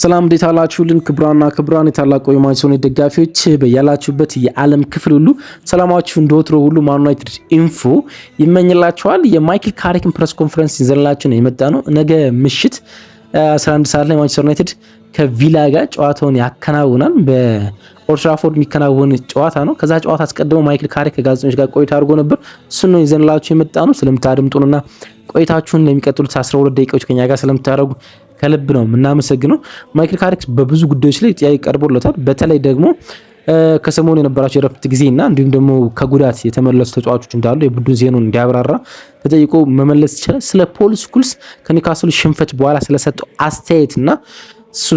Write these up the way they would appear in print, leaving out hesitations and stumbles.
ሰላም እንዴት አላችሁልን? ክብራን የታላቁ የማንቸስተር ዩናይትድ ደጋፊዎች በያላችሁበት የዓለም ክፍል ሁሉ ሰላማችሁ እንደወትሮ ሁሉ ማን ዩናይትድ ኢንፎ ይመኝላችኋል። የማይክል ካሪክን ፕሬስ ኮንፈረንስ ይዘንላችሁ ነው የመጣ ነው። ነገ ምሽት 11 ሰዓት ላይ ማንቸስተር ዩናይትድ ከቪላ ጋር ጨዋታውን ያከናውናል። በኦልድ ትራፎርድ የሚከናወን ጨዋታ ነው። ከዛ ጨዋታ አስቀድሞ ማይክል ካሪክ ከጋዜጠኞች ጋር ቆይታ አድርጎ ነበር። እሱን ነው ይዘንላችሁ የመጣ ነው። ስለምታደምጡንና ቆይታችሁን ለሚቀጥሉት 12 ደቂቃዎች ከኛ ጋር ስለምታደርጉ ከልብ ነው የምናመሰግነው። ማይክል ካሪክ በብዙ ጉዳዮች ላይ ጥያቄ ቀርቦለታል። በተለይ ደግሞ ከሰሞኑ የነበራቸው የረፍት ጊዜና እንዲሁም ደግሞ ከጉዳት የተመለሱ ተጫዋቾች እንዳሉ የቡድን ዜናውን እንዲያብራራ ተጠይቆ መመለስ ይችላል። ስለ ፖል ስኩልስ ከኒውካስል ሽንፈት በኋላ ስለሰጠው አስተያየትና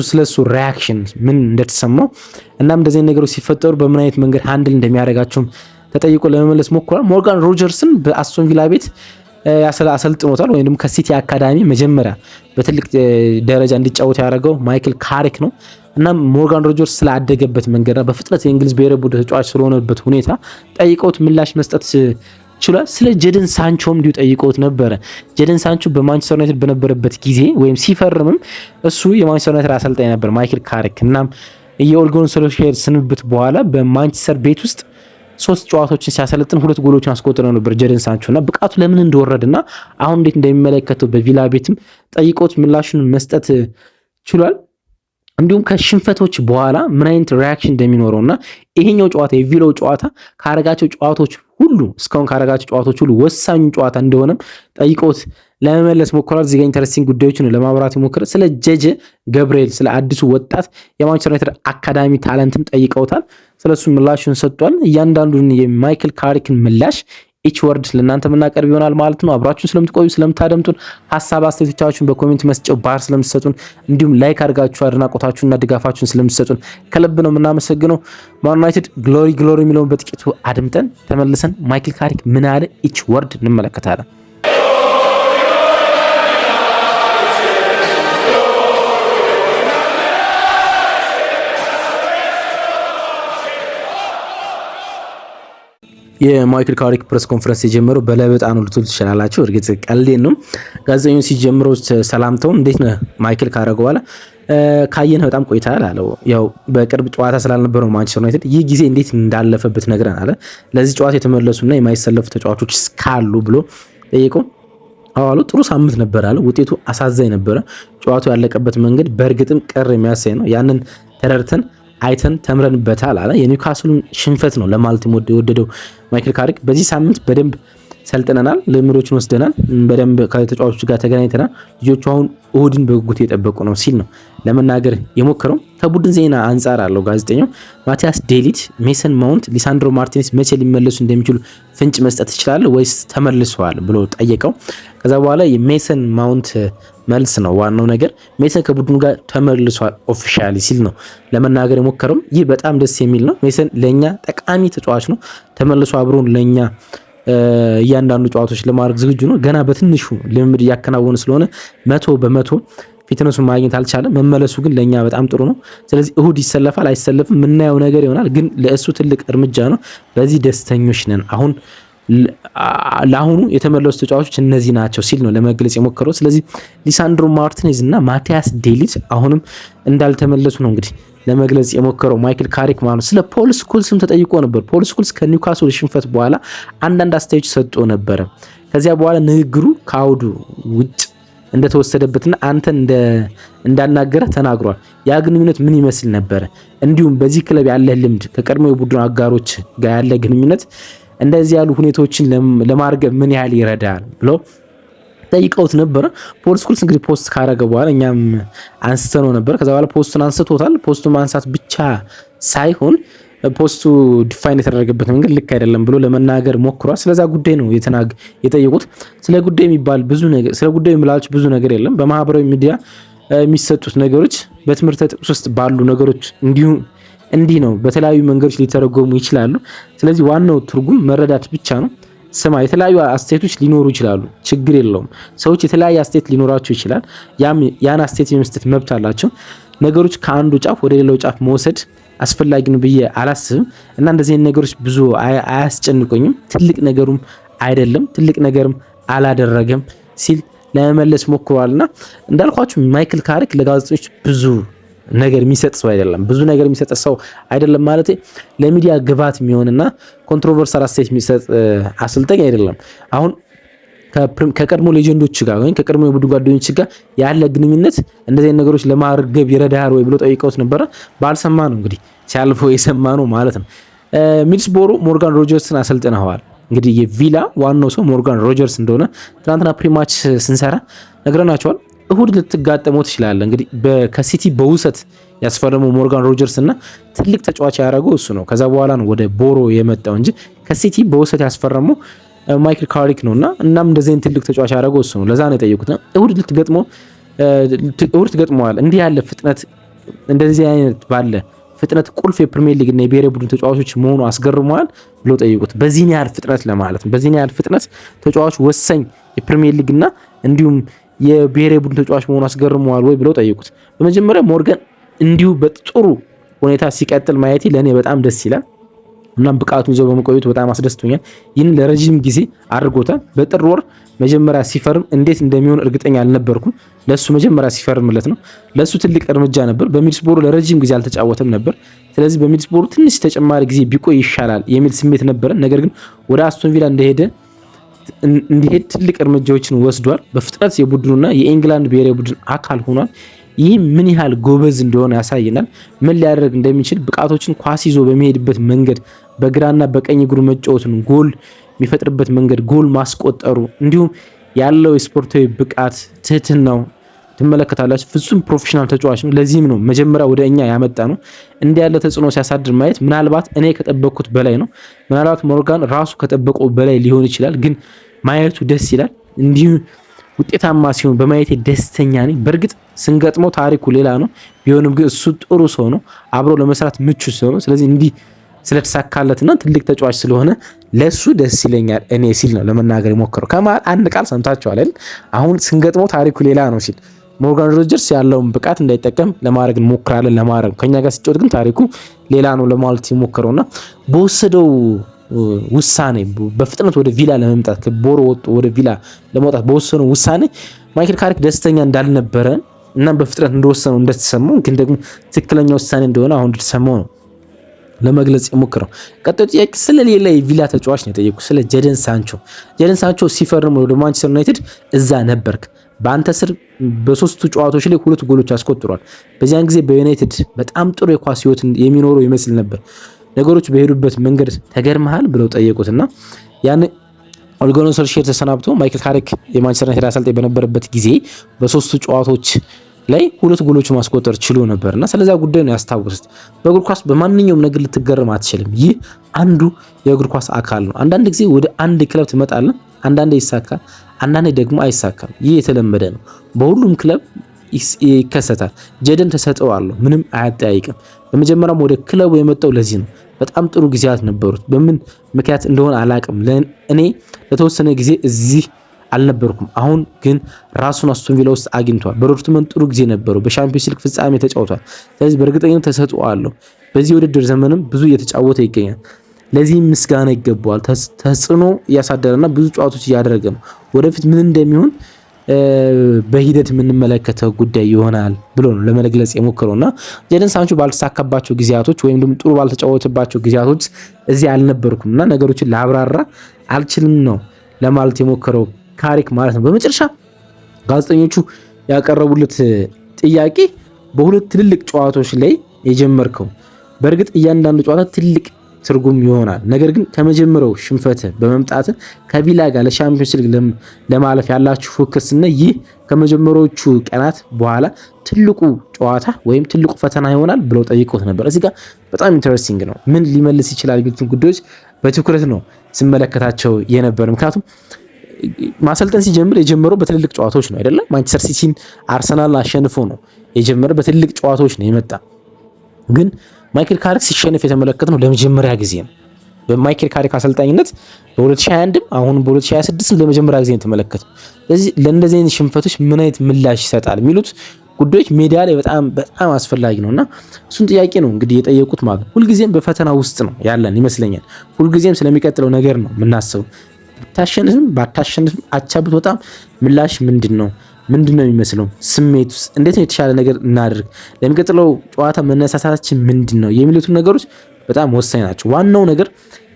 ስለሱ ሪያክሽን ምን እንደተሰማው እናም እንደዚህ ነገሮች ሲፈጠሩ በምን አይነት መንገድ ሃንድል እንደሚያደርጋቸውም ተጠይቆ ለመመለስ ሞክሯል። ሞርጋን ሮጀርስን በአስቶን ቪላ ቤት አሰልጥኖታል ወይም ከሲቲ አካዳሚ መጀመሪያ በትልቅ ደረጃ እንዲጫወት ያደረገው ማይክል ካሪክ ነው። እና ሞርጋን ሮጀርስ ስላደገበት መንገድና በፍጥነት የእንግሊዝ ብሔራዊ ቡድን ተጫዋች ስለሆነበት ሁኔታ ጠይቀውት ምላሽ መስጠት ችሏል። ስለ ጀደን ሳንቾም እንዲሁ ጠይቀውት ነበረ። ጀደን ሳንቾ በማንቸስተር ዩናይትድ በነበረበት ጊዜ ወይም ሲፈርምም እሱ የማንቸስተር ዩናይትድ አሰልጣኝ ነበር ማይክል ካሪክ። እናም የኦሌ ጉናር ሶልሻየር ስንብት በኋላ በማንቸስተር ቤት ውስጥ 3 ጨዋታዎችን ሲያሰለጥን 2 ጎሎችን አስቆጥረው ነበር ጀደን ሳንቾ እና ብቃቱ ለምን እንደወረደና አሁን እንዴት እንደሚመለከተው በቪላ ቤትም ጠይቆት ምላሹን መስጠት ችሏል። እንዲሁም ከሽንፈቶች በኋላ ምን አይነት ሪያክሽን እንደሚኖረውና ይሄኛው ጨዋታ የቪላው ጨዋታ ካረጋቸው ጨዋታዎች ሁሉ እስካሁን ካረጋቸው ጨዋታዎች ሁሉ ወሳኙ ጨዋታ እንደሆነም ጠይቆት ለመመለስ ሞክሯል። እዚህ ጋር ኢንተረስቲንግ ጉዳዮችን ለማብራት ይሞክራል። ስለ ጄጄ ገብርኤል ስለ አዲሱ ወጣት የማንቸስተር ዩናይትድ አካዳሚ ታለንትም ጠይቀውታል። ስለሱ ምላሹን ሰጥቷል። እያንዳንዱን የማይክል ካሪክን ምላሽ ኢች ወርድ ለእናንተ የምናቀርብ ይሆናል ማለት ነው። አብራችሁን ስለምትቆዩ ስለምታደምጡን፣ ሀሳብ አስተያየቶቻችሁን በኮሜንት መስጫው ባር ስለምትሰጡን፣ እንዲሁም ላይክ አድርጋችሁ አድናቆታችሁንና ድጋፋችሁን ስለምትሰጡን ከልብ ነው የምናመሰግነው። ማን ዩናይትድ ግሎሪ የሚለውን በጥቂቱ አድምጠን ተመልሰን ማይክል ካሪክ ምን አለ ኢች ወርድ እንመለከታለን። የማይክል ካሪክ ፕሬስ ኮንፈረንስ የጀመረው በለበጣ ነው ልትሉ ትችላላችሁ። እርግጥ ቀልዴን ነው። ጋዜጠኞች ሲጀምረው ሰላምታውን እንዴት ነው ማይክል ካረገው በኋላ ካየን በጣም ቆይታል አለው። ያው በቅርብ ጨዋታ ስላልነበረው ማንቸስተር ዩናይትድ ይህ ጊዜ እንዴት እንዳለፈበት ነግረን አለ። ለዚህ ጨዋታ የተመለሱና የማይሰለፉ ተጫዋቾች እስካሉ ብሎ ጠየቀው። አዋሉ ጥሩ ሳምንት ነበር አለ። ውጤቱ አሳዛኝ ነበረ። ጨዋታው ያለቀበት መንገድ በእርግጥም ቅር የሚያሳይ ነው። ያንን ተረድተን አይተን ተምረንበታል አለ። የኒውካስሉን ሽንፈት ነው ለማለት የወደደው ማይክል ካሪክ በዚህ ሳምንት በደንብ ሰልጥነናል፣ ልምዶችን ወስደናል፣ በደንብ ከተጫዋቾች ጋር ተገናኝተናል፣ ልጆቹ አሁን እሁድን በጉጉት የጠበቁ ነው ሲል ነው ለመናገር የሞከረው። ከቡድን ዜና አንጻር አለው ጋዜጠኛው ማቲያስ ዴሊት፣ ሜሰን ማውንት፣ ሊሳንድሮ ማርቲኔስ መቼ ሊመለሱ እንደሚችሉ ፍንጭ መስጠት ይችላል ወይስ ተመልሰዋል ብሎ ጠየቀው። ከዛ በኋላ የሜሰን ማውንት መልስ ነው ዋናው ነገር። ሜሰን ከቡድኑ ጋር ተመልሷል ኦፊሻሊ ሲል ነው ለመናገር የሞከረው። ይህ በጣም ደስ የሚል ነው። ሜሰን ለኛ ጠቃሚ ተጫዋች ነው። ተመልሶ አብሮን ለኛ እያንዳንዱ ጨዋታዎች ለማድረግ ዝግጁ ነው። ገና በትንሹ ልምምድ እያከናወነ ስለሆነ 100% ፊትነሱን ማግኘት አልቻለም። መመለሱ ግን ለኛ በጣም ጥሩ ነው። ስለዚህ እሁድ ይሰለፋል አይሰለፍም የምናየው ነገር ይሆናል። ግን ለእሱ ትልቅ እርምጃ ነው። በዚህ ደስተኞች ነን። አሁን ለአሁኑ የተመለሱ ተጫዋቾች እነዚህ ናቸው ሲል ነው ለመግለጽ የሞከረው። ስለዚህ ሊሳንድሮ ማርቲኔዝ እና ማቲያስ ዴሊት አሁንም እንዳልተመለሱ ነው እንግዲህ ለመግለጽ የሞከረው ማይክል ካሪክ ማለት ነው። ስለ ፖል ስኩልስም ተጠይቆ ነበር። ፖል ስኩልስ ከኒውካስል ሽንፈት በኋላ አንዳንድ አስተያየቶች ሰጥቶ ነበረ። ከዚያ በኋላ ንግግሩ ከአውዱ ውጭ እንደተወሰደበትና አንተን እንዳናገረ ተናግሯል። ያ ግንኙነት ምን ይመስል ነበረ? እንዲሁም በዚህ ክለብ ያለ ልምድ ከቀድሞ የቡድን አጋሮች ጋር ያለ ግንኙነት እንደዚህ ያሉ ሁኔታዎችን ለማርገብ ምን ያህል ይረዳል ብሎ ጠይቀውት ነበረ። ፖል ስኩልስ እንግዲህ ፖስት ካረገ በኋላ እኛም አንስተነው ነበር። ከዛ በኋላ ፖስቱን አንስቶታል። ፖስቱን ማንሳት ብቻ ሳይሆን ፖስቱ ዲፋይን የተደረገበት መንገድ ልክ አይደለም ብሎ ለመናገር ሞክሯል። ስለዛ ጉዳይ ነው የጠየቁት። ስለ ጉዳይ የሚባል ብዙ ነገር ስለ ጉዳዩ የሚላችሁ ብዙ ነገር የለም። በማህበራዊ ሚዲያ የሚሰጡት ነገሮች በትምህርት ጥቅስ ውስጥ ባሉ ነገሮች እንዲህ ነው በተለያዩ መንገዶች ሊተረጎሙ ይችላሉ። ስለዚህ ዋናው ትርጉም መረዳት ብቻ ነው። ስማ የተለያዩ አስተያየቶች ሊኖሩ ይችላሉ፣ ችግር የለውም። ሰዎች የተለያየ አስተያየት ሊኖራቸው ይችላል። ያን አስተያየት የመስጠት መብት አላቸው። ነገሮች ከአንዱ ጫፍ ወደ ሌላው ጫፍ መውሰድ አስፈላጊ ነው ብዬ አላስብም እና እንደዚህ ነገሮች ብዙ አያስጨንቁኝም። ትልቅ ነገሩም አይደለም፣ ትልቅ ነገርም አላደረገም ሲል ለመመለስ ሞክሯልና እንዳልኳችሁ ማይክል ካሪክ ለጋዜጠኞች ብዙ ነገር የሚሰጥ ሰው አይደለም። ብዙ ነገር የሚሰጥ ሰው አይደለም ማለት ለሚዲያ ግባት የሚሆንና ኮንትሮቨርሳል አስተያየት የሚሰጥ አሰልጣኝ አይደለም። አሁን ከቀድሞ ሌጀንዶች ጋር ወይም ከቀድሞ የቡድን ጓደኞች ጋር ያለ ግንኙነት እንደዚህ አይነት ነገሮች ለማርገብ ይረዳል ወይ ብሎ ጠይቀውት ነበረ። ባልሰማ ነው እንግዲህ ሲያልፈው የሰማ ነው ማለት ነው። ሚድልስቦሮ ሞርጋን ሮጀርስን አሰልጥነዋል። እንግዲህ የቪላ ዋናው ሰው ሞርጋን ሮጀርስ እንደሆነ ትናንትና ፕሪማች ስንሰራ ነግረናቸዋል። እሁድ ልትጋጠመው ትችላለ። እንግዲህ ከሲቲ በውሰት ያስፈረመው ሞርጋን ሮጀርስ እና ትልቅ ተጫዋች ያደረገው እሱ ነው። ከዛ በኋላ ነው ወደ ቦሮ የመጣው እንጂ ከሲቲ በውሰት ያስፈረመው ማይክል ካሪክ ነውና እናም እንደዚህ ትልቅ ተጫዋች ያደረገው እሱ ነው። ለዛ ነው የጠየቁት። እሁድ ትገጥመዋል። እንዲህ ያለ ፍጥነት እንደዚህ አይነት ባለ ፍጥነት ቁልፍ የፕሪሚየር ሊግ እና የብሔራዊ ቡድን ተጫዋቾች መሆኑ አስገርመዋል ብሎ ጠይቁት። በዚህን ያህል ፍጥነት ለማለት ነው። በዚህን ያህል ፍጥነት ተጫዋቹ ወሳኝ የፕሪሚየር ሊግ እና እንዲሁም የብሔራዊ ቡድን ተጫዋች መሆኑ አስገርመዋል ወይ ብለው ጠይቁት። በመጀመሪያ ሞርጋን እንዲሁ በጥሩ ሁኔታ ሲቀጥል ማየቴ ለእኔ በጣም ደስ ይላል። እናም ብቃቱን ይዘው በመቆየቱ በጣም አስደስቶኛል። ይህን ለረጅም ጊዜ አድርጎታል። በጥር ወር መጀመሪያ ሲፈርም እንዴት እንደሚሆን እርግጠኛ አልነበርኩም። ለሱ መጀመሪያ ሲፈርምለት ነው ለሱ ትልቅ እርምጃ ነበር። በሚድልስቦሮ ለረጅም ጊዜ አልተጫወተም ነበር። ስለዚህ በሚድልስቦሮ ትንሽ ተጨማሪ ጊዜ ቢቆይ ይሻላል የሚል ስሜት ነበረ። ነገር ግን ወደ አስቶን ቪላ እንዲሄድ ትልቅ እርምጃዎችን ወስዷል። በፍጥነት የቡድኑና የኢንግላንድ ብሔራዊ ቡድን አካል ሆኗል። ይህ ምን ያህል ጎበዝ እንደሆነ ያሳየናል። ምን ሊያደርግ እንደሚችል ብቃቶችን ኳስ ይዞ በሚሄድበት መንገድ፣ በግራና በቀኝ እግሩ መጫወቱን፣ ጎል የሚፈጥርበት መንገድ፣ ጎል ማስቆጠሩ፣ እንዲሁም ያለው የስፖርታዊ ብቃት ትህትናው ትመለከታላችሁ። ፍጹም ፕሮፌሽናል ተጫዋች ነው። ለዚህም ነው መጀመሪያ ወደ እኛ ያመጣ ነው። እንዲህ ያለ ተጽዕኖ ሲያሳድር ማየት ምናልባት እኔ ከጠበቅኩት በላይ ነው። ምናልባት ሞርጋን ራሱ ከጠበቀው በላይ ሊሆን ይችላል። ግን ማየቱ ደስ ይላል። እንዲሁ ውጤታማ ሲሆን በማየቴ ደስተኛ ነኝ። በእርግጥ ስንገጥመው ታሪኩ ሌላ ነው። ቢሆንም ግን እሱ ጥሩ ሰው ነው። አብሮ ለመስራት ምቹ ሰው ነው። ስለዚህ እንዲህ ስለተሳካለትና ትልቅ ተጫዋች ስለሆነ ለሱ ደስ ይለኛል እኔ ሲል ነው ለመናገር የሞከረው። ከመሀል አንድ ቃል ሰምታችኋል አይደል? አሁን ስንገጥመው ታሪኩ ሌላ ነው ሲል ሞርጋን ሮጀርስ ያለውን ብቃት እንዳይጠቀም ለማድረግ እንሞክራለን ለማድረግ ከኛ ጋር ሲጫወት ግን ታሪኩ ሌላ ነው ለማለት የሞከረውና በወሰደው ውሳኔ በፍጥነት ወደ ቪላ ለመምጣት ከቦሮ ወጥቶ ወደ ቪላ ለመውጣት በወሰነው ውሳኔ ማይክል ካሪክ ደስተኛ እንዳልነበረ እና በፍጥነት እንደወሰነው እንደተሰማው ግን ደግሞ ትክክለኛ ውሳኔ እንደሆነ አሁን እንደተሰማው ነው ለመግለጽ የሞከረው። ቀጣዩ ጥያቄ ስለሌላ የቪላ ተጫዋች ነው የጠየቁት፣ ስለ ጀደን ሳንቾ። ጀደን ሳንቾ ሲፈርም ወደ ማንቸስተር ዩናይትድ እዛ ነበርክ። በአንተ ስር በሶስቱ ጨዋታዎች ላይ 2 ጎሎች አስቆጥሯል። በዚያን ጊዜ በዩናይትድ በጣም ጥሩ የኳስ ህይወት የሚኖረው ይመስል ነበር። ነገሮች በሄዱበት መንገድ ተገርመሃል ብለው ጠየቁትና ያን ኦሌ ጉናር ሶልሻየር ተሰናብቶ ማይክል ካሪክ የማንቸስተር ዩናይትድ አሰልጣኝ በነበረበት ጊዜ በሶስቱ ጨዋታዎች ላይ 2 ጎሎች ማስቆጠር ችሎ ነበርና ስለዛ ጉዳይ ነው ያስታወሱት። በእግር ኳስ በማንኛውም ነገር ልትገረም አትችልም። ይህ አንዱ የእግር ኳስ አካል ነው። አንዳንድ ጊዜ ወደ አንድ ክለብ ትመጣለህ፣ አንዳንዴ ይሳካል፣ አንዳንዴ ደግሞ አይሳካም። ይህ የተለመደ ነው፣ በሁሉም ክለብ ይከሰታል። ጀደን ተሰጥኦ አለው፣ ምንም አያጠያይቅም። በመጀመሪያም ወደ ክለቡ የመጣው ለዚህ ነው። በጣም ጥሩ ጊዜያት ነበሩት። በምን ምክንያት እንደሆነ አላቅም። እኔ ለተወሰነ ጊዜ እዚህ አልነበርኩም። አሁን ግን ራሱን አስቶን ቪላ ውስጥ አግኝቷል። በዶርትመንድ ጥሩ ጊዜ ነበረው። በሻምፒዮንስ ሊግ ፍጻሜ ተጫውቷል። ስለዚህ በእርግጠኝነት ተሰጥኦ አለው። በዚህ ውድድር ዘመንም ብዙ እየተጫወተ ይገኛል። ለዚህ ምስጋና ይገባዋል። ተጽዕኖ እያሳደረና ብዙ ጨዋታዎች እያደረገ ነው። ወደፊት ምን እንደሚሆን በሂደት የምንመለከተው ጉዳይ ይሆናል ብሎ ነው ለመግለጽ የሞከረውና ጀደን ሳንቾ ባልተሳካባቸው ጊዜያቶች ወይም ደግሞ ጥሩ ባልተጫወተባቸው ጊዜያቶች እዚህ አልነበርኩምና ነገሮችን ላብራራ አልችልም ነው ለማለት የሞከረው ካሪክ ማለት ነው። በመጨረሻ ጋዜጠኞቹ ያቀረቡለት ጥያቄ በሁለት ትልልቅ ጨዋታዎች ላይ የጀመርከው፣ በእርግጥ እያንዳንዱ ጨዋታ ትልቅ ትርጉም ይሆናል። ነገር ግን ከመጀመሪያው ሽንፈት በመምጣት ከቪላ ጋር ለሻምፒዮንስ ሊግ ለማለፍ ያላችሁ ፉክክስና ይህ ከመጀመሪያዎቹ ቀናት በኋላ ትልቁ ጨዋታ ወይም ትልቁ ፈተና ይሆናል ብለው ጠይቀውት ነበር። እዚህ ጋር በጣም ኢንተረስቲንግ ነው። ምን ሊመልስ ይችላል የሚሉትን ጉዳዮች በትኩረት ነው ስመለከታቸው የነበር። ምክንያቱም ማሰልጠን ሲጀምር የጀመረው በትልልቅ ጨዋታዎች ነው አይደለም። ማንቸስተር ሲቲን፣ አርሰናልን አሸንፎ ነው የጀመረ። በትልልቅ ጨዋታዎች ነው የመጣ። ግን ማይክል ካሪክ ሲሸነፍ የተመለከትነው ለመጀመሪያ ጊዜ ነው። በማይክል ካሪክ አሰልጣኝነት በ2021 አሁንም በ2026 ለመጀመሪያ ጊዜ የተመለከተው። ስለዚህ ለእንደዚህ አይነት ሽንፈቶች ምን አይነት ምላሽ ይሰጣል የሚሉት ጉዳዮች ሜዳ ላይ በጣም በጣም አስፈላጊ ነውና እሱን ጥያቄ ነው እንግዲህ የጠየቁት ማለት ነው። ሁልጊዜም በፈተና ውስጥ ነው ያለን ይመስለኛል። ሁልጊዜም ስለሚቀጥለው ነገር ነው የምናስበው። ብታሸንፍም ባታሸንፍም አቻ ብትወጣም ምላሽ ምንድን ነው? ምንድነው የሚመስለው? ስሜቱስ እንዴት ነው? የተሻለ ነገር እናድርግ፣ ለሚቀጥለው ጨዋታ መነሳሳታችን ምንድነው የሚሉትን ነገሮች በጣም ወሳኝ ናቸው። ዋናው ነገር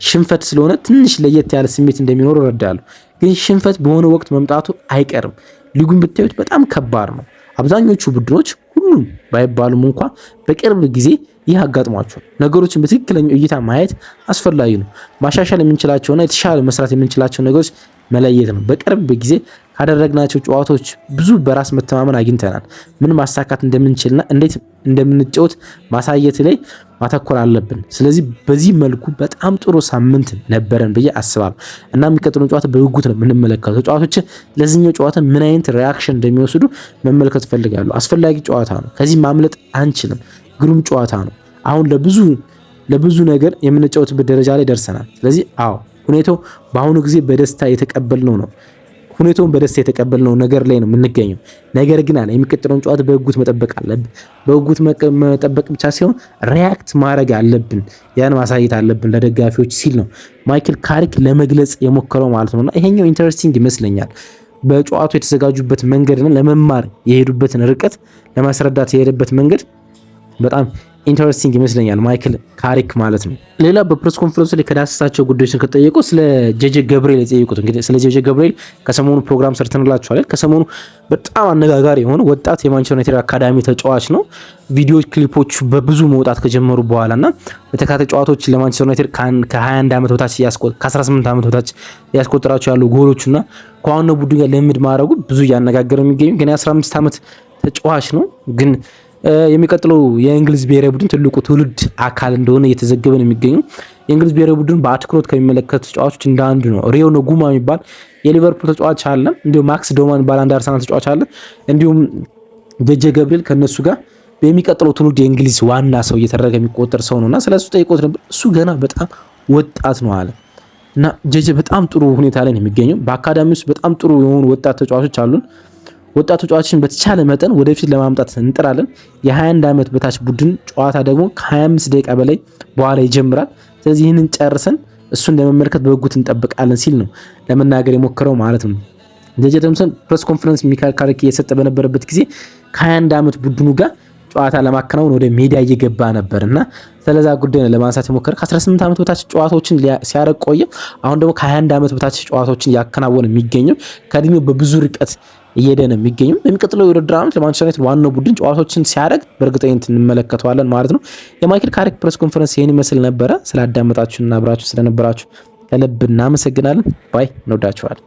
ሽንፈት ስለሆነ ትንሽ ለየት ያለ ስሜት እንደሚኖር እረዳለሁ። ግን ሽንፈት በሆነ ወቅት መምጣቱ አይቀርም። ሊጉን ብታዩት በጣም ከባድ ነው። አብዛኞቹ ቡድኖች ሁሉም ባይባሉም እንኳን በቅርብ ጊዜ ይህ አጋጥሟቸዋል። ነገሮችን በትክክለኛው እይታ ማየት አስፈላጊ ነው። ማሻሻል የምንችላቸውና የተሻለ መስራት የምንችላቸው ነገሮች መለየት ነው። በቅርብ ጊዜ ካደረግናቸው ጨዋታዎች ብዙ በራስ መተማመን አግኝተናል። ምን ማሳካት እንደምንችልና እንዴት እንደምንጫወት ማሳየት ላይ ማተኮር አለብን። ስለዚህ በዚህ መልኩ በጣም ጥሩ ሳምንት ነበረን ብዬ አስባለሁ እና የሚቀጥለውን ጨዋታ በጉጉት ነው የምንመለከተው። ተጫዋቾችን ለዚህኛው ጨዋታ ምን አይነት ሪያክሽን እንደሚወስዱ መመልከት ፈልጋለሁ። አስፈላጊ ጨዋታ ነው። ከዚህ ማምለጥ አንችልም። ግሩም ጨዋታ ነው። አሁን ለብዙ ነገር የምንጫወትበት ደረጃ ላይ ደርሰናል። ስለዚህ ሁኔታው በአሁኑ ጊዜ በደስታ የተቀበልነው ነው። ሁኔታውን በደስታ የተቀበልነው ነገር ላይ ነው የምንገኘው። ነገር ግን የሚቀጥለውን ጨዋታ በጉጉት መጠበቅ አለብን። በጉጉት መጠበቅ ብቻ ሳይሆን ሪያክት ማድረግ አለብን። ያን ማሳየት አለብን ለደጋፊዎች ሲል ነው ማይክል ካሪክ ለመግለጽ የሞከረው ማለት ነውና ይሄኛው ኢንተረስቲንግ ይመስለኛል። በጨዋታው የተዘጋጁበት መንገድና ለመማር የሄዱበትን ርቀት ለማስረዳት የሄደበት መንገድ በጣም ኢንተረስቲንግ ይመስለኛል ማይክል ካሪክ ማለት ነው። ሌላ በፕሬስ ኮንፈረንስ ላይ ከዳሰሳቸው ጉዳዮችን ከጠየቁ ስለ ጄጄ ገብርኤል የጠየቁት እንግዲህ ስለ ጄጄ ገብርኤል ከሰሞኑ ፕሮግራም ሰርተንላችኋል። ከሰሞኑ በጣም አነጋጋሪ የሆነ ወጣት የማንቸስተር ዩናይትድ አካዳሚ ተጫዋች ነው። ቪዲዮ ክሊፖቹ በብዙ መውጣት ከጀመሩ በኋላና በተካታይ ጨዋታዎች ለማንቸስተር ዩናይትድ ከ21 ዓመት በታች ከ18 ዓመት በታች ያስቆጠራቸው ያሉ ጎሎችና ከዋናው ቡድን ጋር ልምድ ማድረጉ ብዙ እያነጋገረ የሚገኙ ግን የ15 ዓመት ተጫዋች ነው ግን የሚቀጥለው የእንግሊዝ ብሔራዊ ቡድን ትልቁ ትውልድ አካል እንደሆነ እየተዘገበ ነው የሚገኘው። የእንግሊዝ ብሔራዊ ቡድን በአትኩሮት ከሚመለከቱ ተጫዋቾች እንደ አንዱ ነው። ሪዮ ነጉማ የሚባል የሊቨርፑል ተጫዋች አለ። እንዲሁም ማክስ ዶማ የሚባል አንድ አርሰናል ተጫዋች አለ። እንዲሁም ጄጄ ገብርኤል ከነሱ ጋር በሚቀጥለው ትውልድ የእንግሊዝ ዋና ሰው እየተደረገ የሚቆጠር ሰው ነውና ስለሱ ጠይቆት ነበር። እሱ ገና በጣም ወጣት ነው አለ እና ጄጄ በጣም ጥሩ ሁኔታ ላይ ነው የሚገኘው። በአካዳሚ ውስጥ በጣም ጥሩ የሆኑ ወጣት ተጫዋቾች አሉን። ወጣት ተጫዋቾችን በተቻለ መጠን ወደፊት ለማምጣት እንጥራለን። የ21 ዓመት በታች ቡድን ጨዋታ ደግሞ ከ25 ደቂቃ በላይ በኋላ ይጀምራል። ስለዚህ ይህንን ጨርሰን እሱን ለመመልከት በጉጉት እንጠብቃለን ሲል ነው ለመናገር የሞከረው ማለት ነው። ጄጄ ቶምሰን ፕሬስ ኮንፈረንስ ሚካኤል ካሪክ እየሰጠ በነበረበት ጊዜ ከ21 ዓመት ቡድኑ ጋር ጨዋታ ለማከናወን ወደ ሜዳ እየገባ ነበር እና ስለዛ ጉዳይ ነው ለማንሳት የሞከረ። ከ18 ዓመት በታች ጨዋታዎችን ሲያረቅ ቆየ። አሁን ደግሞ ከ21 ዓመት በታች ጨዋታዎችን ያከናወነ የሚገኘው ከእድሜው በብዙ ርቀት እየሄደ ነው የሚገኘው። በሚቀጥለው የውድድር ዓመት ለማንቸስተር ዩናይትድ ዋናው ቡድን ጨዋታዎችን ሲያደርግ በእርግጠኝነት እንመለከተዋለን ማለት ነው። የማይክል ካሪክ ፕሬስ ኮንፈረንስ ይህን ይመስል ነበረ። ስላዳመጣችሁና አብራችሁ ስለነበራችሁ ከልብ እናመሰግናለን። ባይ እንወዳችኋለን።